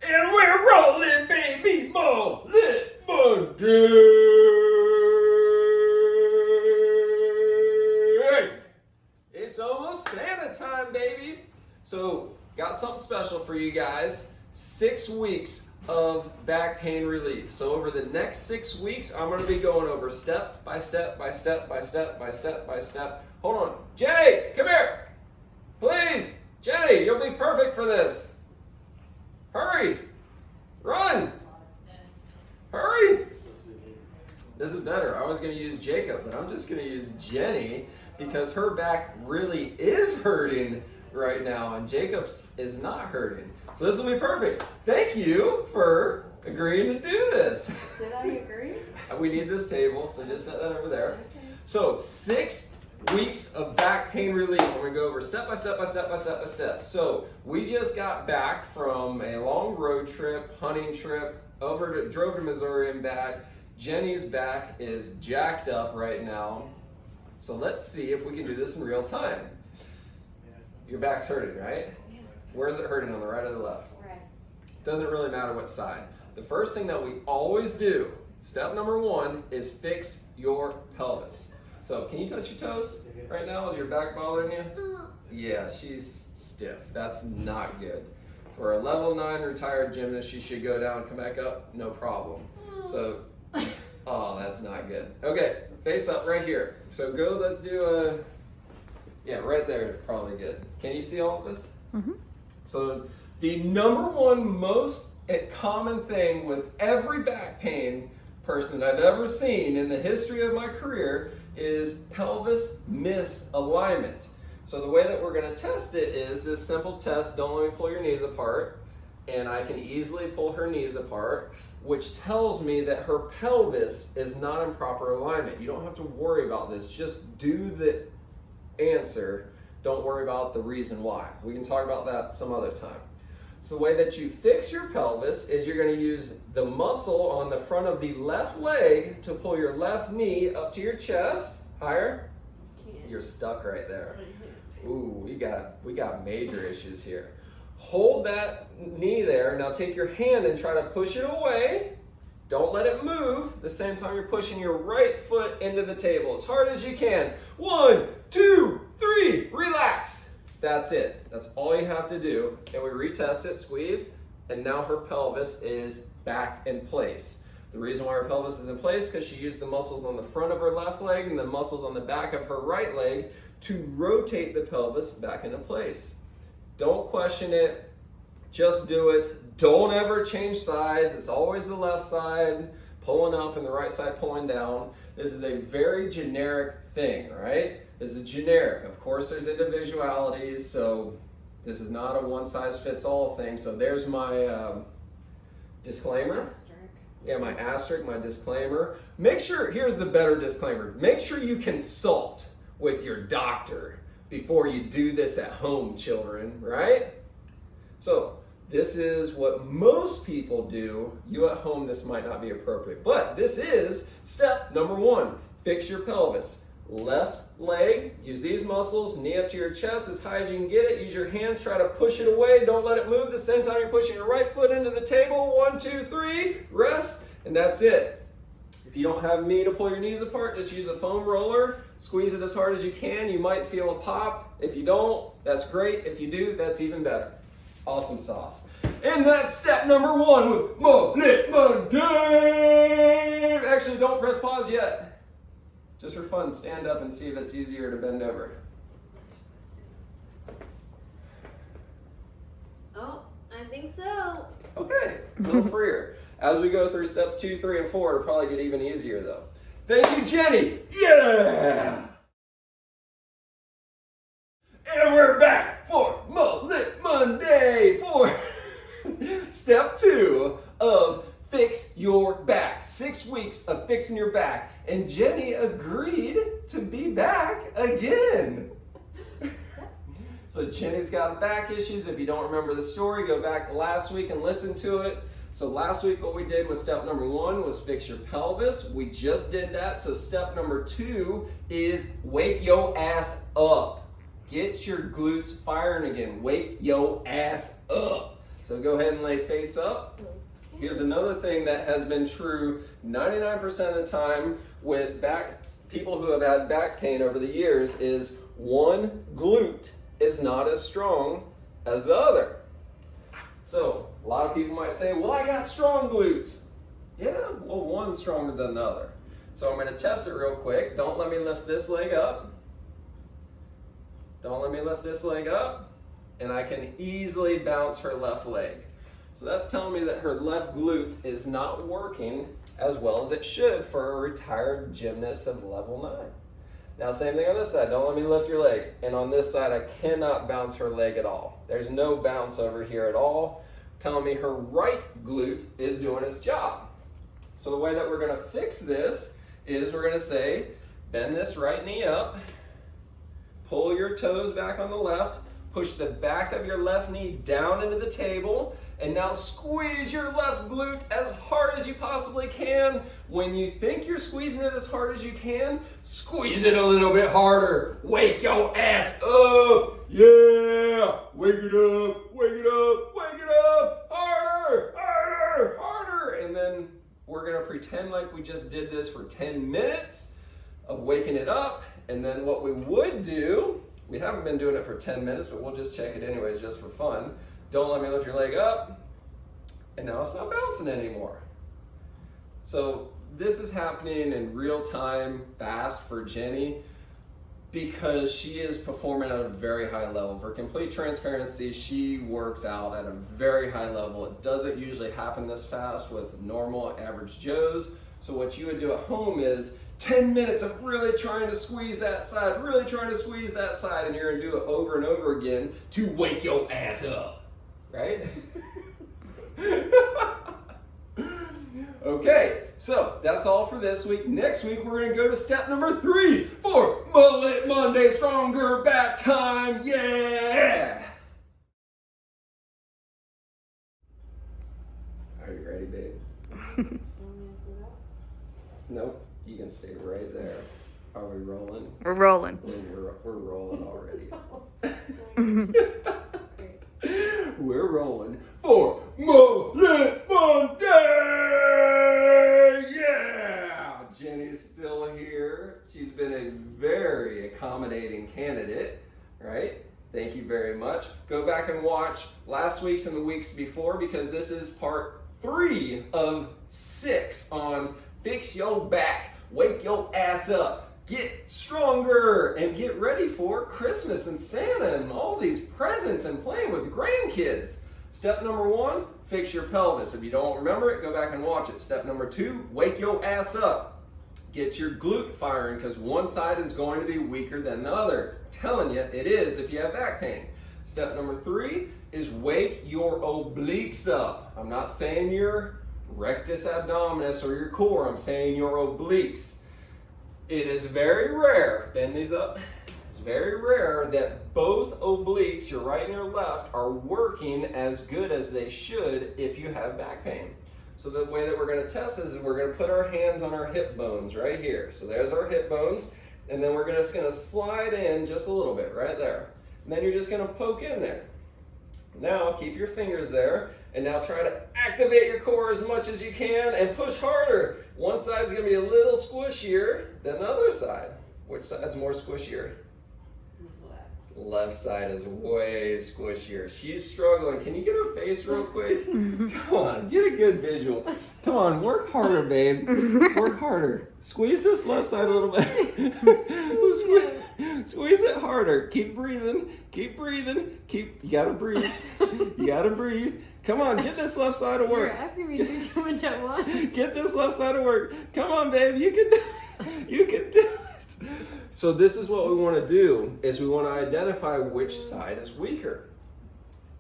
And we're rolling, baby, Mullet Monday. It's almost Santa time, baby. So, got something special for you guys. 6 weeks of back pain relief. So over the next 6 weeks, I'm going to be going over step by step by step by step by step by step. Hold on. Jenny, come here. Please. Jenny, you'll be perfect for this. Hurry! Run! Hurry! This is better. I was going to use Jacob, but I'm just going to use Jenny because her back really is hurting right now, and Jacob's is not hurting. So this will be perfect. Thank you for agreeing to do this. Did I agree? We need this table, so just set that over there. Okay. So 6 weeks of back pain relief. We're going to go over step by step by step by step by step. So we just got back from a long road trip, hunting trip, drove to Missouri and back. Jenny's back is jacked up right now. So let's see if we can do this in real time. Your back's hurting, right? Yeah. Where is it hurting, on the right or the left? Right. Doesn't really matter what side. The first thing that we always do, step number 1, is fix your pelvis. So can you touch your toes right now? Is your back bothering you? Yeah, she's stiff. That's not good. For a level 9 retired gymnast, she should go down and come back up, no problem. So, oh, that's not good. Okay, face up right here. So go, let's do a, yeah, right there, probably good. Can you see all of this? Mm-hmm. So the number 1 most common thing with every back pain person that I've ever seen in the history of my career is pelvis misalignment. So the way that we're going to test it is this simple test. Don't let me pull your knees apart. And I can easily pull her knees apart, which tells me that her pelvis is not in proper alignment. You don't have to worry about this. Just do the answer. Don't worry about the reason why. We can talk about that some other time. So the way that you fix your pelvis is you're going to use the muscle on the front of the left leg to pull your left knee up to your chest. Higher. Can't. You're stuck right there. Ooh, we got major issues here. Hold that knee there. Now take your hand and try to push it away. Don't let it move. The same time you're pushing your right foot into the table as hard as you can. 1, 2, 3. Relax. That's it. That's all you have to do. And we retest it, squeeze, and now her pelvis is back in place. The reason why her pelvis is in place is because she used the muscles on the front of her left leg and the muscles on the back of her right leg to rotate the pelvis back into place. Don't question it. Just do it. Don't ever change sides. It's always the left side pulling up and the right side pulling down. This is a very generic thing, right? This is generic. Of course, there's individualities, so this is not a one-size-fits-all thing. So there's my disclaimer. Asterisk. Yeah, my asterisk, my disclaimer. Make sure, here's the better disclaimer. Make sure you consult with your doctor before you do this at home, children, right? So this is what most people do. You at home, this might not be appropriate. But this is step number 1. Fix your pelvis. Left leg, use these muscles, knee up to your chest as high as you can get it. Use your hands, try to push it away. Don't let it move. The same time you're pushing your right foot into the table. 1, 2, 3, rest, and that's it. If you don't have me to pull your knees apart, just use a foam roller. Squeeze it as hard as you can. You might feel a pop. If you don't, that's great. If you do, that's even better. Awesome sauce. And that's step number 1 with Mullet Monday. Actually, don't press pause yet. Just for fun, stand up and see if it's easier to bend over. Oh, I think so. Okay, a little freer. As we go through steps 2, 3, and 4, it'll probably get even easier though. Thank you, Jenny. Yeah! And we're back for Mullet Monday for step 2 of fix your back. 6 weeks of fixing your back. And Jenny agreed to be back again. So Jenny's got back issues. If you don't remember the story, go back last week and listen to it. So last week what we did was step number 1 was fix your pelvis. We just did that. So step number 2 is wake your ass up. Get your glutes firing again. Wake your ass up. So go ahead and lay face up. Here's another thing that has been true 99% of the time with people who have had back pain over the years is one glute is not as strong as the other. So a lot of people might say, well, I got strong glutes. Yeah, well, one's stronger than the other. So I'm going to test it real quick. Don't let me lift this leg up. Don't let me lift this leg up. And I can easily bounce her left leg. So that's telling me that her left glute is not working as well as it should for a retired gymnast of level 9. Now same thing on this side, don't let me lift your leg. And on this side, I cannot bounce her leg at all. There's no bounce over here at all, telling me her right glute is doing its job. So the way that we're gonna fix this is we're gonna say, bend this right knee up, pull your toes back on the left, push the back of your left knee down into the table, and now squeeze your left glute as hard as you possibly can. When you think you're squeezing it as hard as you can, squeeze it a little bit harder. Wake your ass up. Yeah. Wake it up, wake it up, wake it up. Harder, harder, harder. And then we're gonna pretend like we just did this for 10 minutes of waking it up. And then what we would do, we haven't been doing it for 10 minutes, but we'll just check it anyways just for fun. Don't let me lift your leg up. And now it's not bouncing anymore. So this is happening in real time, fast for Jenny because she is performing at a very high level. For complete transparency, she works out at a very high level. It doesn't usually happen this fast with normal average Joes. So what you would do at home is 10 minutes of really trying to squeeze that side, really trying to squeeze that side, and you're gonna do it over and over again to wake your ass up. Right? Okay, so that's all for this week. Next week, we're gonna go to step number 3 for Mullet Monday Stronger Back Time. Yeah! Are you ready, babe? Nope, you can stay right there. Are we rolling? We're rolling. We're rolling already. We're rolling for Mullet Monday! Yeah! Jenny's still here. She's been a very accommodating candidate, right? Thank you very much. Go back and watch last week's and the weeks before because this is part 3 of 6 on Fix Your Back, Wake Your Ass Up, Get Stronger, and get ready for Christmas and Santa and all these presents and playing with grandkids. Step number 1, fix your pelvis. If you don't remember it, go back and watch it. Step number 2, wake your ass up. Get your glute firing because one side is going to be weaker than the other. I'm telling you, it is if you have back pain. Step number 3 is wake your obliques up. I'm not saying your rectus abdominis or your core, I'm saying your obliques. It is very rare, bend these up, it's very rare that both obliques, your right and your left, are working as good as they should if you have back pain. So the way that we're going to test this is we're going to put our hands on our hip bones right here. So there's our hip bones, and then we're just going to slide in just a little bit right there. And then you're just going to poke in there. Now keep your fingers there, and now try to activate your core as much as you can and push harder. One side's gonna be a little squishier than the other side. Which side's more squishier? Left side is way squishier. She's struggling. Can you get her face real quick? Come on, get a good visual. Come on, work harder, babe. Work harder. Squeeze this left side a little bit. Squeeze it harder. Keep breathing. Keep breathing. You gotta breathe. You gotta breathe. Come on, get this left side to work. You're asking me to do too much at once. Get this left side to work. Come on, babe. You can do it. You can do it. So this is what we want to do, is we want to identify which side is weaker.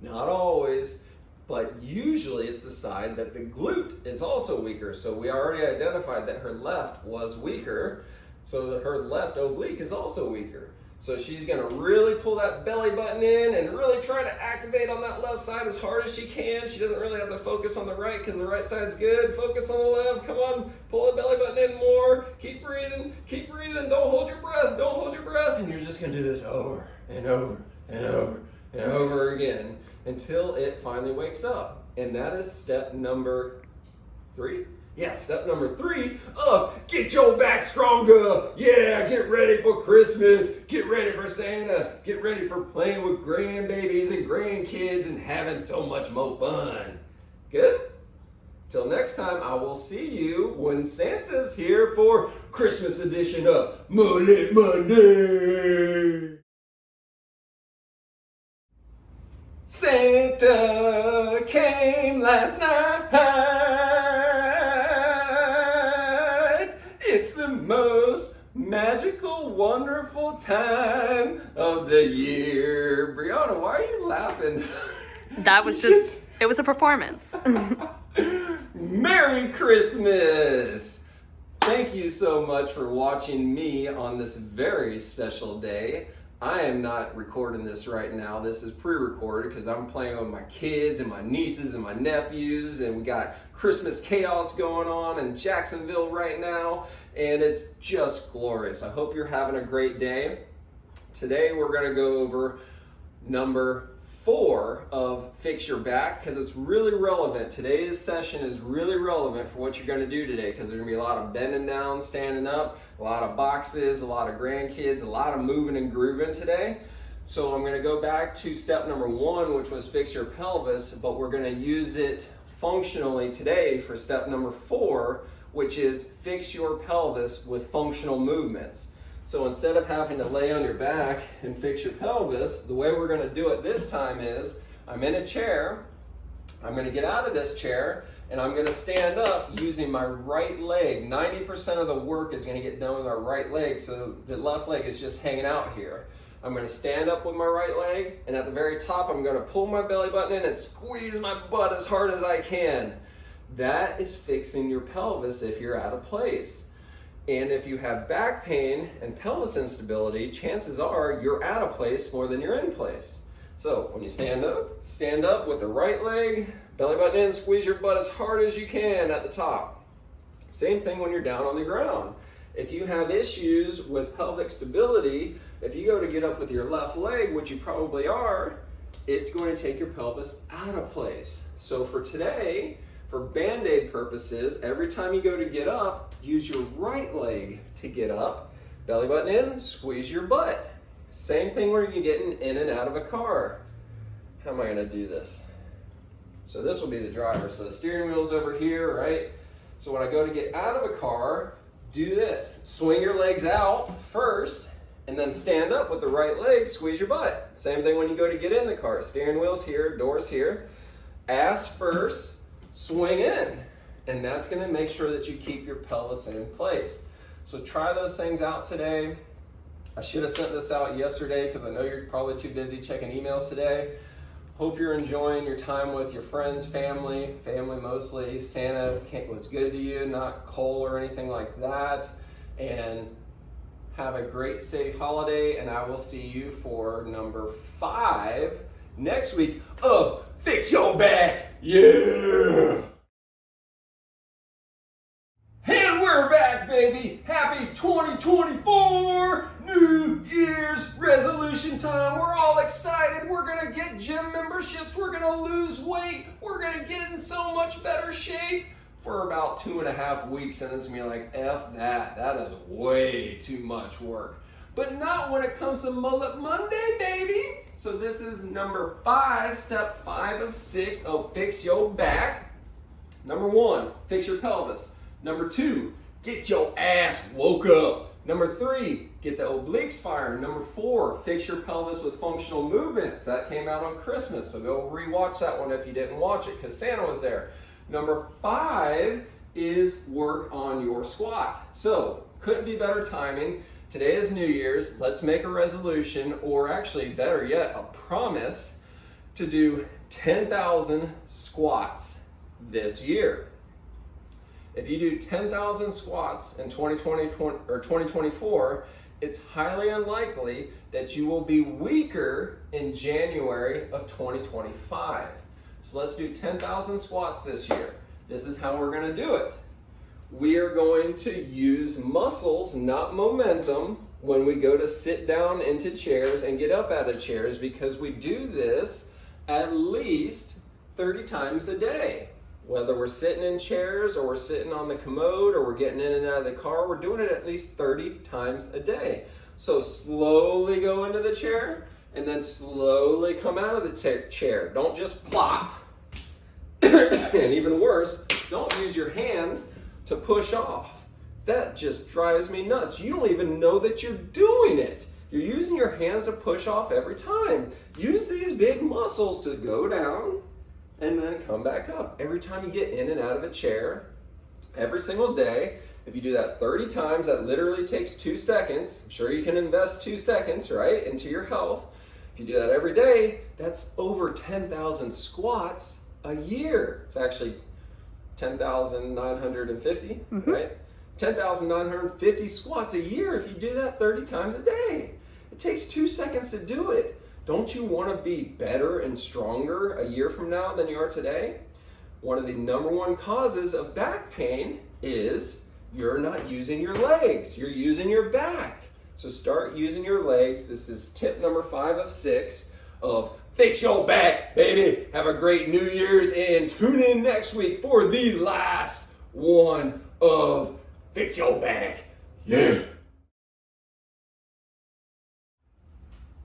Not always, but usually it's the side that the glute is also weaker. So we already identified that her left was weaker, so that her left oblique is also weaker. So she's gonna really pull that belly button in and really try to activate on that left side as hard as she can. She doesn't really have to focus on the right because the right side's good. Focus on the left, come on, pull the belly button in more. Keep breathing, don't hold your breath, don't hold your breath. And you're just gonna do this over and over and over and over again until it finally wakes up. And that is step number 3. Yeah, step number 3 of get your back stronger. Yeah, get ready for Christmas. Get ready for Santa. Get ready for playing with grandbabies and grandkids and having so much more fun. Good? Till next time, I will see you when Santa's here for Christmas edition of Mullet Monday. Santa came last night. It's the most magical, wonderful time of the year. Brianna, why are you laughing? That was just, it was a performance. Merry Christmas! Thank you so much for watching me on this very special day. I am not recording this right now. This is pre-recorded because I'm playing with my kids and my nieces and my nephews, and we got Christmas chaos going on in Jacksonville right now, and it's just glorious. I hope you're having a great day. Today we're going to go over number 4 of Fix Your Back because it's really relevant. Today's session is really relevant for what you're going to do today because there's going to be a lot of bending down, standing up, a lot of boxes, a lot of grandkids, a lot of moving and grooving today. So I'm going to go back to step number 1, which was fix your pelvis, but we're going to use it functionally today for step number 4, which is fix your pelvis with functional movements. So instead of having to lay on your back and fix your pelvis, the way we're going to do it this time is I'm in a chair, I'm going to get out of this chair, and I'm going to stand up using my right leg. 90% of the work is going to get done with our right leg, so the left leg is just hanging out here. I'm going to stand up with my right leg, and at the very top, I'm going to pull my belly button in and squeeze my butt as hard as I can. That is fixing your pelvis if you're out of place. And if you have back pain and pelvis instability, chances are you're out of place more than you're in place. So when you stand up with the right leg, belly button in, squeeze your butt as hard as you can at the top. Same thing when you're down on the ground. If you have issues with pelvic stability, if you go to get up with your left leg, which you probably are, it's going to take your pelvis out of place. So for today, for Band-Aid purposes, every time you go to get up, use your right leg to get up. Belly button in, squeeze your butt. Same thing when you're getting in and out of a car. How am I gonna do this? So this will be the driver. So the steering wheel's over here, right? So when I go to get out of a car, do this. Swing your legs out first, and then stand up with the right leg, squeeze your butt. Same thing when you go to get in the car. Steering wheel's here, door's here. Ass first, swing in, and that's going to make sure that you keep your pelvis in place. So try those things out today. I should have sent this out yesterday because I know you're probably too busy checking emails today. Hope you're enjoying your time with your friends, family mostly. Santa was good to you, not cold or anything like that. And have a great, safe holiday, and I will see you for number 5 next week of Fix Your Back. Yeah! And we're back, baby! Happy 2024! New Year's resolution time! We're all excited! We're gonna get gym memberships, we're gonna lose weight, we're gonna get in so much better shape for about 2.5 weeks, and it's gonna be like, F that, that is way too much work. But not when it comes to Mullet Monday, baby! So this is number 5, step 5 of 6 of Fix Your Back. Number 1, fix your pelvis. Number 2, get your ass woke up. Number 3, get the obliques firing. Number 4, fix your pelvis with functional movements. That came out on Christmas, so go rewatch that one if you didn't watch it because Santa was there. Number 5 is work on your squat. So, couldn't be better timing. Today is New Year's. Let's make a resolution, or actually better yet, a promise to do 10,000 squats this year. If you do 10,000 squats in 2024, it's highly unlikely that you will be weaker in January of 2025. So let's do 10,000 squats this year. This is how we're going to do it. We are going to use muscles, not momentum, when we go to sit down into chairs and get up out of chairs, because we do this at least 30 times a day. Whether we're sitting in chairs or we're sitting on the commode or we're getting in and out of the car, we're doing it at least 30 times a day. So slowly go into the chair and then slowly come out of the chair. Don't just plop. And even worse, don't use your hands to push off. That just drives me nuts. You don't even know that you're doing it. You're using your hands to push off every time. Use these big muscles to go down and then come back up. Every time you get in and out of a chair, every single day, if you do that 30 times, that literally takes 2 seconds. I'm sure you can invest 2 seconds, right, into your health. If you do that every day, that's over 10,000 squats a year. It's actually 10,950, right? 10,950 squats a year if you do that 30 times a day. It takes 2 seconds to do it. Don't you want to be better and stronger a year from now than you are today? One of the #1 causes of back pain is you're not using your legs. You're using your back. So start using your legs. This is tip number 5 of 6 of fix your back, baby. Have a great New Year's and tune in next week for the last one of fix your back. Yeah.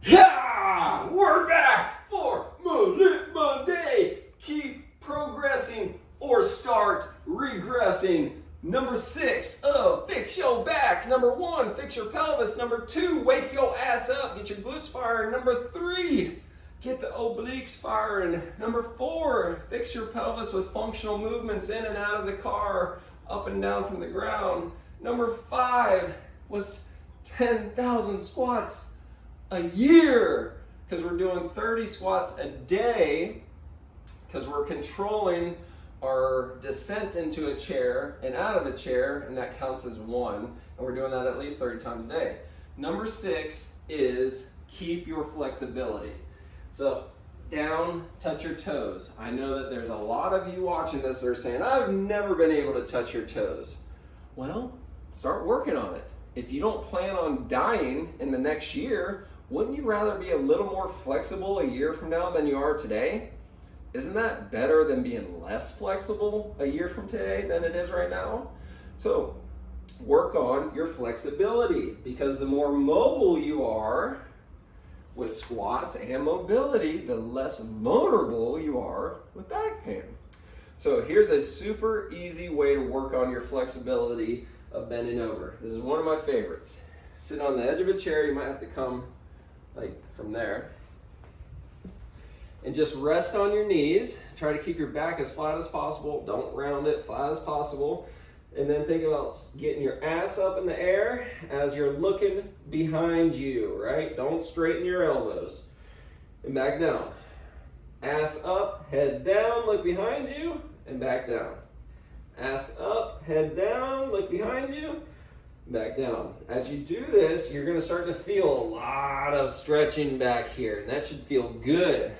Yeah! We're back for Mullet Monday. Keep progressing or start regressing. Number 6 of fix your back. Number 1, fix your pelvis. Number 2, wake your ass up. Get your glutes firing. Number 3, get the obliques firing. Number 4, fix your pelvis with functional movements in and out of the car, up and down from the ground. Number 5 was 10,000 squats a year, because we're doing 30 squats a day, because we're controlling our descent into a chair and out of a chair, and that counts as 1, and we're doing that at least 30 times a day. Number 6 is keep your flexibility. So down, touch your toes. I know that there's a lot of you watching this that are saying, I've never been able to touch your toes. Well, start working on it. If you don't plan on dying in the next year, wouldn't you rather be a little more flexible a year from now than you are today? Isn't that better than being less flexible a year from today than it is right now? So work on your flexibility, because the more mobile you are with squats and mobility, the less vulnerable you are with back pain. So here's a super easy way to work on your flexibility of bending over. This is one of my favorites. Sit on the edge of a chair. You might have to come like from there. And just rest on your knees. Try to keep your back as flat as possible. Don't round it, flat as possible. And then think about getting your ass up in the air as you're looking behind you, right? Don't straighten your elbows. And back down. Ass up, head down, look behind you, and back down. Ass up, head down, look behind you, back down. As you do this, you're going to start to feel a lot of stretching back here, and that should feel good.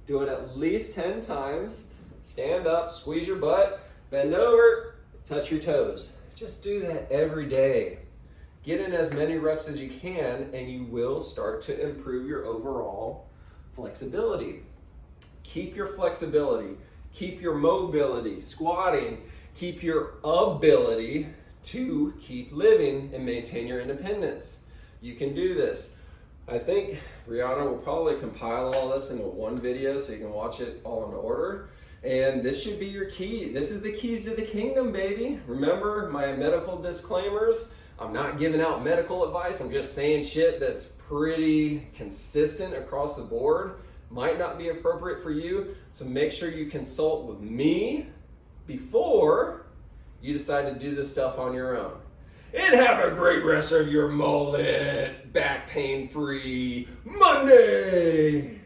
Do it at least 10 times. Stand up, squeeze your butt, bend over, touch your toes. Just do that every day. Get in as many reps as you can, and you will start to improve your overall flexibility. Keep your flexibility. Keep your mobility, squatting. Keep your ability to keep living and maintain your independence. You can do this. I think Rihanna will probably compile all this into one video so you can watch it all in order. And this should be your key. This is the keys to the kingdom, baby. Remember my medical disclaimers? I'm not giving out medical advice. I'm just saying shit that's pretty consistent across the board. Might not be appropriate for you. So make sure you consult with me before you decide to do this stuff on your own. And have a great rest of your mullet, back pain free Monday.